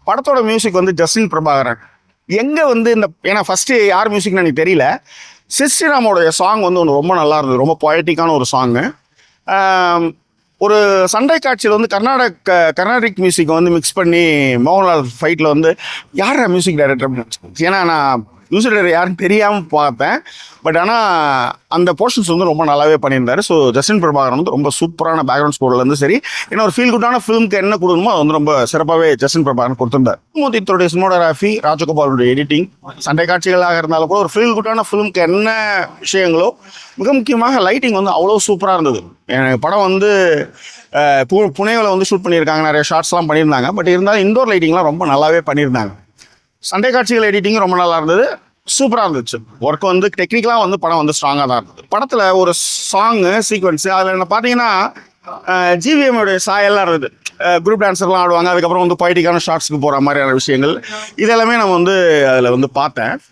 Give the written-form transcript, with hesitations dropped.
படத்தோட மியூசிக் வந்து ஜஸ்டின் பிரபாகரன். எங்கே வந்து இந்த ஏன்னா ஃபஸ்ட்டு யார் மியூசிக்னு எனக்கு தெரியல. சிஸ்டிராமோடைய சாங் வந்து ஒன்று ரொம்ப நல்லா இருந்தது, ரொம்ப பொயட்டிக்கான ஒரு சாங்கு. ஒரு சண்டை காட்சியில் வந்து கர்நாடிக் மியூசிக்கை வந்து மிக்ஸ் பண்ணி மோகன்லால் ஃபைட்டில் வந்து யார் மியூசிக் டைரக்டர், ஏன்னா நான் மியூசிக் டைரக்டர் யாருன்னு தெரியாமல் பார்த்தேன். பட் ஆனால் அந்த போர்ஷன்ஸ் வந்து ரொம்ப நல்லாவே பண்ணியிருந்தாரு. ஸோ ஜஸ்டின் பிரபாகரன் வந்து ரொம்ப சூப்பரான பேக்ரவுண்ட் ஸ்கோர்லேருந்து சரி, ஏன்னா ஒரு ஃபீல் குட்டான ஃபிலிம்க்கு என்ன கொடுக்கணுமோ அது வந்து ரொம்ப சிறப்பாகவே ஜஸ்டின் பிரபாகரன் கொடுத்துருந்தார். மூத்தித்தோடைய சினிமோகிராஃபி, ராஜகோபாலுடைய எடிட்டிங், சண்டை காட்சிகளாக இருந்தாலும் கூட ஒரு ஃபீல் குட்டான ஃபிலிம்க்கு என்ன விஷயங்களோ, மிக முக்கியமாக லைட்டிங் வந்து அவ்வளோ சூப்பராக இருந்தது. எனக்கு படம் வந்து புனேவில் வந்து ஷூட் பண்ணியிருக்காங்க, நிறைய ஷார்ட்ஸ்லாம் பண்ணியிருந்தாங்க. பட் இருந்தாலும் இண்டோர் லைட்டிங்லாம் ரொம்ப நல்லாவே பண்ணியிருந்தாங்க. சண்டை காட்சிகள் எடிட்டிங்கும் ரொம்ப நல்லா இருந்தது, சூப்பராக இருந்துச்சு. ஒர்க் வந்து டெக்னிக்கலாக வந்து படம் வந்து ஸ்ட்ராங்காக தான் இருந்தது. படத்தில் ஒரு சாங்கு சீக்வன்ஸு அதில் என்ன பார்த்தீங்கன்னா ஜிவிஎம்முடைய சாயெல்லாம் இருந்தது. குரூப் டான்ஸர்லாம் ஆடுவாங்க, அதுக்கப்புறம் வந்து பொய்டிக்கான ஷார்ட்ஸ்க்கு போகிற மாதிரியான விஷயங்கள் இதெல்லாமே நம்ம வந்து அதில் வந்து பார்த்தேன்.